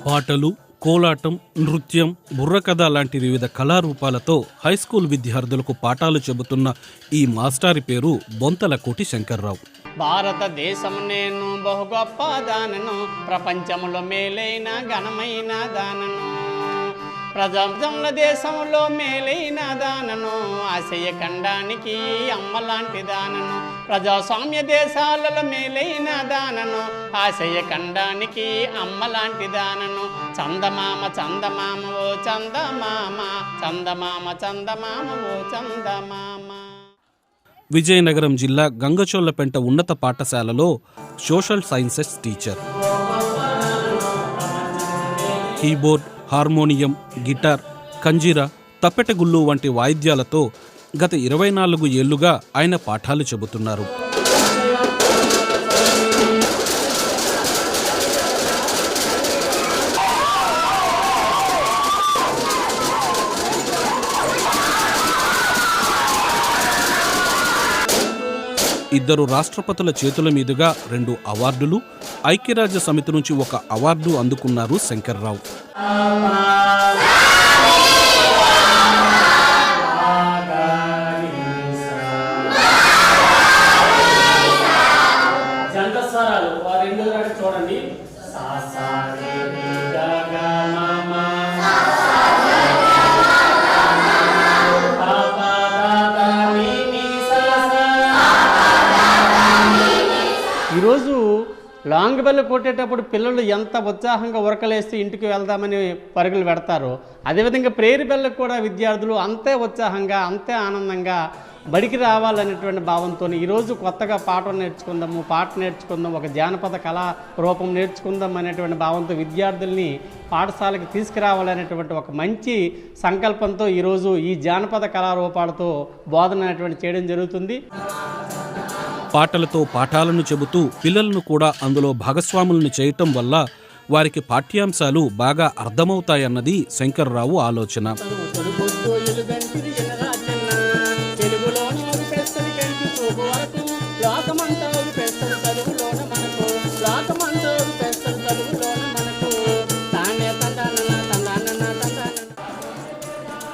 పాటలు, కోలాటం, నృత్యం, బుర్రకథ లాంటి వివిధ కళారూపాలతో హైస్కూల్ విద్యార్థులకు పాఠాలు చెబుతున్న ఈ మాస్టారి పేరు బొంతలకోటి శంకర్రావు. భారతదేశం నేను బహు గొప్ప దానను, ప్రపంచంలో మేలైన ఘనమైన దానను, ప్రజల దేశంలో మేలైన దానను, ఆసియా ఖండానికి అమ్మలాంటి దానను, ప్రజాస్వామ్య దేశాలలో మేలైన దానను, ఆసియా ఖండానికి అమ్మలాంటి దానను, చందమామ చందమామ ఓ చందమామ, చందమామ చందమామ ఓ చందమామ. విజయనగరం జిల్లా గంగచోళ్లపెంట ఉన్నత పాఠశాలలో social sciences teacher. Keyboard, harmonium, guitar, kanjira, తప్పెటగుళ్ళు వంటి వాయిద్యాలతో గత 24 ఏళ్లుగా ఆయన పాఠాలు చెబుతున్నారు. ఇద్దరు రాష్ట్రపతుల చేతుల మీదుగా 2 అవార్డులు, ఐక్యరాజ్య సమితి నుంచి 1 అవార్డు అందుకున్నారు శంకర్రావు. చూడండి, ఈరోజు లాంగ్ బెల్ కొట్టేటప్పుడు పిల్లలు ఎంత ఉత్సాహంగా ఉరకలేస్తూ ఇంటికి వెళ్దామని పరుగులు పెడతారో, అదేవిధంగా ప్రేయర్ బెల్లకు కూడా విద్యార్థులు అంతే ఉత్సాహంగా, అంతే ఆనందంగా బడికి రావాలనేటువంటి భావంతో ఈరోజు కొత్తగా పాట నేర్చుకుందాం, ఒక జానపద కళా రూపం నేర్చుకుందాం అనేటువంటి భావంతో విద్యార్థుల్ని పాఠశాలకు తీసుకురావాలనేటువంటి ఒక మంచి సంకల్పంతో ఈరోజు ఈ జానపద కళారూపాలతో బోధన అనేటువంటి చేయడం జరుగుతుంది. పాటలతో పాఠాలను చెబుతూ పిల్లలను కూడా అందులో భాగస్వాములను చేయటం వల్ల వారికి పాఠ్యాంశాలు బాగా అర్థమవుతాయన్నది శంకర్రావు ఆలోచన.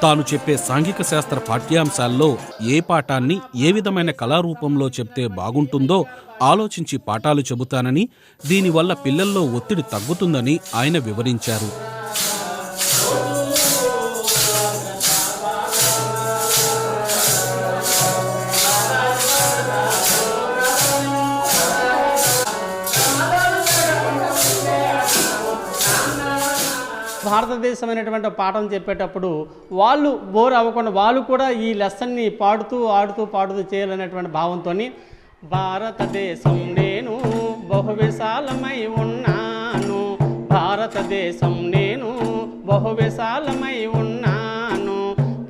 తాను చెప్పే సాంఘిక శాస్త్ర పాఠ్యాంశాల్లో ఏ పాఠాన్ని ఏ విధమైన కళారూపంలో చెప్తే బాగుంటుందో ఆలోచించి పాఠాలు చెబుతానని, దీనివల్ల పిల్లల్లో ఒత్తిడి తగ్గుతుందని ఆయన వివరించారు. భారతదేశం అనేటువంటి పాఠం చెప్పేటప్పుడు వాళ్ళు బోర్ అవ్వకుండా వాళ్ళు కూడా ఈ లెసన్ని పాడుతూ చేయాలనేటువంటి భావంతో, భారతదేశం నేను బహు విశాలమై ఉన్నాను, భారతదేశం నేను బహు విశాలమై ఉన్నాను,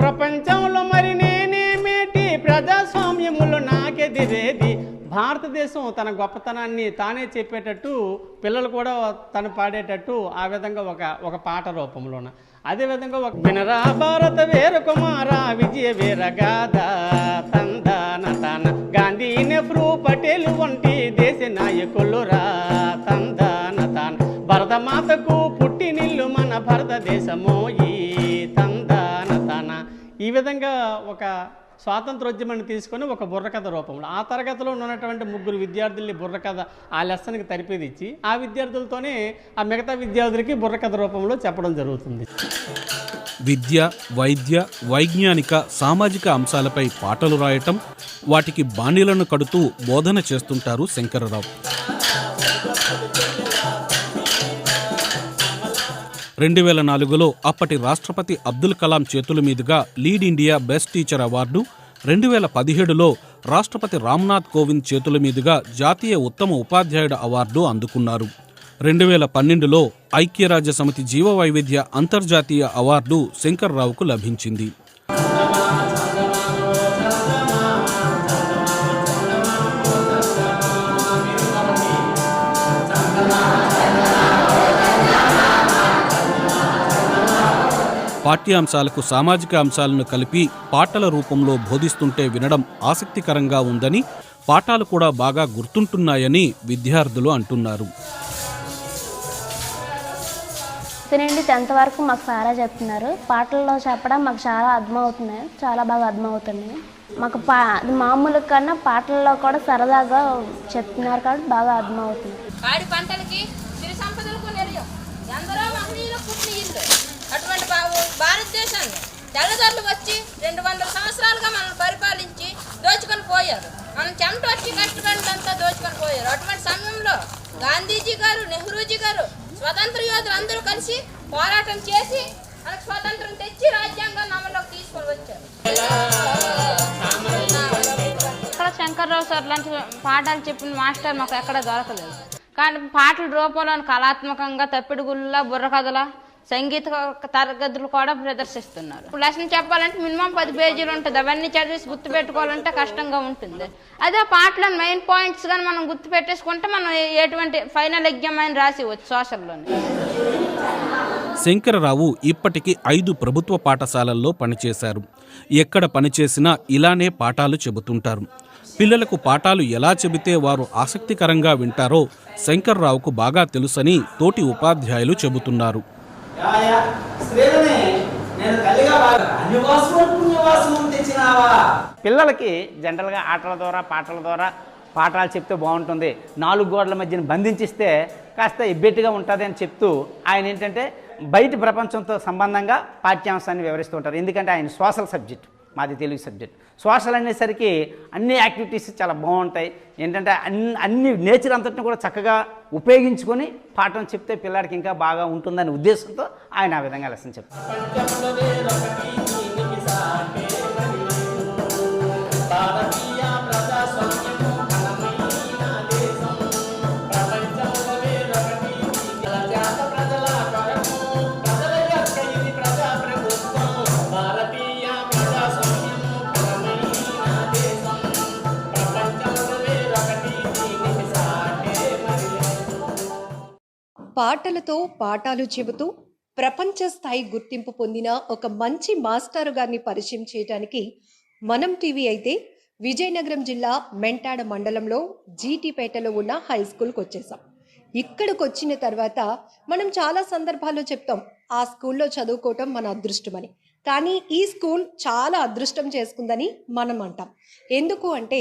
ప్రపంచంలో మరి నేనేమేటి, ప్రజాస్వామ్యములు నాకెదిరేది. భారతదేశం తన గొప్పతనాన్ని తానే చెప్పేటట్టు పిల్లలు కూడా తను పాడేటట్టు ఆ విధంగా ఒక పాట రూపంలోన, అదేవిధంగా ఒక వినరా భారత వీర కుమార విజయ వీరగాథ తందాన తాన, గాంధీ నెహ్రూ పటేల్ వంటి దేశ నాయకులు రా తందాన తాన, భరతమాతకు పుట్టినిల్లు మన భారతదేశము ఈ తందాన తాన. ఈ విధంగా ఒక స్వాతంత్రోద్యమాన్ని తీసుకొని ఒక బుర్రకథ రూపంలో ఆ తరగతిలో ఉన్నటువంటి 3 విద్యార్థుల్ని బుర్రకథ ఆ లెసన్కి తరిపేదిచ్చి ఆ విద్యార్థులతోనే ఆ మిగతా విద్యార్థులకి బుర్రకథ రూపంలో చెప్పడం జరుగుతుంది. విద్య, వైద్య, వైజ్ఞానిక, సామాజిక అంశాలపై పాటలు రాయటం, వాటికి బాణీలను కడుతూ బోధన చేస్తుంటారు శంకర్రావు. 2004లో అప్పటి రాష్ట్రపతి అబ్దుల్ కలాం చేతుల మీదుగా lead India best teacher award, 2017లో రాష్ట్రపతి రామ్నాథ్ కోవింద్ చేతుల మీదుగా జాతీయ ఉత్తమ ఉపాధ్యాయుడు అవార్డు అందుకున్నారు. 2012లో ఐక్యరాజ్య సమితి జీవవైవిధ్య అంతర్జాతీయ అవార్డు శంకర్రావుకు లభించింది. పాఠ్యాంశాలకు సామాజిక అంశాలను కలిపి పాటల రూపంలో బోధిస్తుంటే వినడం ఆసక్తికరంగా ఉందని, పాఠాలు కూడా బాగా గుర్తుంటున్నాయని విద్యార్థులు అంటున్నారు. నుండి 10th వరకు మాకు సారా చెప్తున్నారు. పాటల్లో చెప్పడం మాకు చాలా అర్థమవుతున్నాయి, చాలా బాగా అర్థమవుతున్నాయి. మాకు మామూలు కన్నా పాటల్లో కూడా సరదాగా చెప్తున్నారు కాబట్టి బాగా అర్థమవుతుంది. పాడి పంటలకి సిరి సంపదలకు నిర్యం ఎందరో మహనీయులు పుట్టిన ఇల్లు. అటువంటి భారతదేశాన్ని తెల్లదొరలు వచ్చి 200 సంవత్సరాలుగా మనల్ని పరిపాలించి దోచుకొని పోయారు. మనం చెమట వచ్చి కష్టపడినంతా దోచుకొని పోయారు. అటువంటి సమయంలో గాంధీజీ గారు, నెహ్రూజీ గారు, స్వతంత్ర యోధులు అందరూ కలిసి పోరాటం చేసి మనకు స్వాతంత్రం తెచ్చి రాజ్యాంగాన్ని అమల్లోకి తీసుకొని వచ్చారు. ఇక్కడ శంకర్రావు సార్ లాంటి పాఠాలు చెప్పిన మాస్టర్ మాకు ఎక్కడ దొరకలేదు. కానీ పాటల రూపంలో కళాత్మకంగా తప్పిడుగుల్లా, బుర్రకథల, సంగీత తరగతులు కూడా ప్రదర్శిస్తున్నారు. ఇప్పుడు లెసన్ చెప్పాలంటే మినిమం 10 పేజీలు ఉంటుంది. అవన్నీ చదివేసి గుర్తుపెట్టుకోవాలంటే కష్టంగా ఉంటుంది. అదే పాటలో మెయిన్ పాయింట్స్ కానీ మనం గుర్తుపెట్టేసుకుంటే మనం ఎటువంటి ఫైనల్ ఎగ్జామ్ అని రాసివచ్చు సోషల్లోని. శంకరరావు ఇప్పటికీ 5 ప్రభుత్వ పాఠశాలల్లో పనిచేశారు. ఎక్కడ పనిచేసినా ఇలానే పాఠాలు చెబుతుంటారు. పిల్లలకు పాఠాలు ఎలా చెబితే వారు ఆసక్తికరంగా వింటారో శంకర్రావుకు బాగా తెలుసని తోటి ఉపాధ్యాయులు చెబుతున్నారు. పిల్లలకి జనరల్గా ఆటల ద్వారా, పాటల ద్వారా పాఠాలు చెప్తే బాగుంటుంది, 4 గోడల మధ్యన బంధించిస్తే కాస్త ఎబ్బెట్టుగా ఉంటుంది అని చెప్తూ ఆయన ఏంటంటే బయట ప్రపంచంతో సంబంధంగా పాఠ్యాంశాన్ని వివరిస్తూ ఉంటారు. ఎందుకంటే ఆయన సోషల్ సబ్జెక్ట్, మాది తెలుగు సబ్జెక్ట్. సోషల్ అనేసరికి అన్ని యాక్టివిటీస్ చాలా బాగుంటాయి. ఏంటంటే అన్ని నేచర్ అంతటిని కూడా చక్కగా ఉపయోగించుకొని పాఠం చెప్తే పిల్లాడికి ఇంకా బాగా ఉంటుందనే ఉద్దేశంతో ఆయన ఆ విధంగా లెసన్ చెప్తారు. పాటలతో పాఠాలు చెబుతూ ప్రపంచ స్థాయి గుర్తింపు పొందిన ఒక మంచి మాస్టారు గారిని పరిచయం చేయడానికి మనం టీవీ అయితే విజయనగరం జిల్లా మెంటాడ మండలంలో జీటీపేటలో ఉన్న హై స్కూల్కి వచ్చేసాం. ఇక్కడికి వచ్చిన తర్వాత మనం చాలా సందర్భాల్లో చెప్తాం ఆ స్కూల్లో చదువుకోవటం మన అదృష్టమని. కానీ ఈ స్కూల్ చాలా అదృష్టం చేసుకుందని మనం అంటాం. ఎందుకు అంటే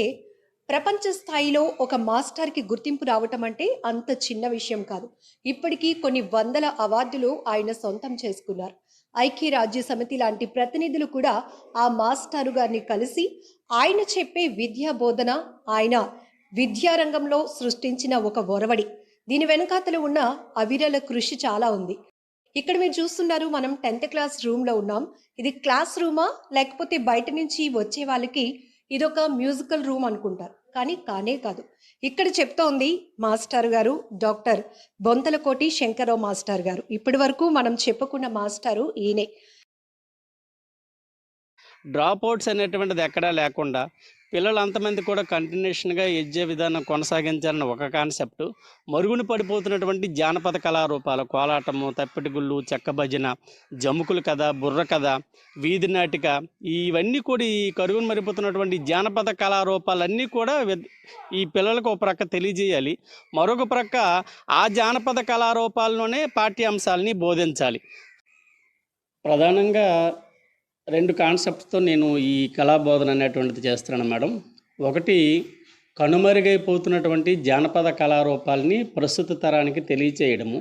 ప్రపంచ స్థాయిలో ఒక మాస్టర్కి గుర్తింపు రావటం అంటే అంత చిన్న విషయం కాదు. ఇప్పటికీ కొన్ని 100 అవార్డులు ఆయన సొంతం చేసుకున్నారు. ఐక్యరాజ్య సమితి లాంటి ప్రతినిధులు కూడా ఆ మాస్టారు గారిని కలిసి ఆయన చెప్పే విద్యా బోధన, ఆయన విద్యారంగంలో సృష్టించిన ఒక ఒరవడి, దీని వెనకాతలు ఉన్న అవిరల కృషి చాలా ఉంది. ఇక్కడ మీరు చూస్తున్నారు, మనం 10th క్లాస్ రూమ్లో ఉన్నాం. ఇది క్లాస్ రూమా లేకపోతే బయట నుంచి వచ్చే వాళ్ళకి ఇదొక మ్యూజికల్ రూమ్ అనుకుంటారు, కానీ కానే కాదు. ఇక్కడ చెప్తోంది మాస్టర్ గారు డాక్టర్ బొంతలకోటి శంకరరావు మాస్టర్ గారు. ఇప్పటి వరకు మనం చెప్పుకున్న మాస్టారు ఈయనే. డ్రాప్ అవుట్స్ అనేటువంటిది ఎక్కడా లేకుండా పిల్లలు అంతమంది కూడా కంటిన్యూషన్గా విద్యా విధానం కొనసాగించాలన్న ఒక కాన్సెప్ట్, మరుగున పడిపోతున్నటువంటి జానపద కళారూపాలు, కోలాటము, తప్పెటిగుళ్ళు, చెక్క భజన, జముకుల కథ, బుర్ర కథ, వీధి నాటిక, ఇవన్నీ కూడా ఈ కరుగున మరిపోతున్నటువంటి జానపద కళారూపాలన్నీ కూడా ఈ పిల్లలకు ఒక ప్రక్క తెలియజేయాలి. మరొక ప్రక్క ఆ జానపద కళారూపాల్లోనే పాఠ్యాంశాలని బోధించాలి. ప్రధానంగా 2 కాన్సెప్ట్స్తో నేను ఈ కళాబోధన అనేటువంటిది చేస్తున్నాను మేడం. ఒకటి, కనుమరుగైపోతున్నటువంటి జానపద కళారూపాలని ప్రస్తుత తరానికి తెలియచేయడము.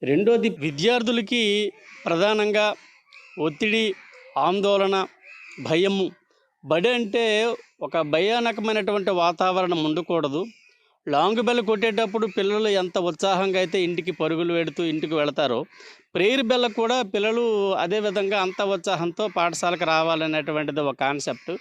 రెండోది, విద్యార్థులకి ప్రధానంగా ఒత్తిడి, ఆందోళన, భయము, బడి అంటే ఒక భయానకమైనటువంటి వాతావరణం ఉండకూడదు. లాంగ్ బెల్ కొట్టేటప్పుడు పిల్లలు ఎంత ఉత్సాహంగా అయితే ఇంటికి పరుగులు పెడుతూ ఇంటికి వెళతారో, ప్రేయర్ బెల్ కూడా పిల్లలు అదేవిధంగా అంత ఉత్సాహంతో పాఠశాలకు రావాలనేటువంటిది ఒక కాన్సెప్ట్.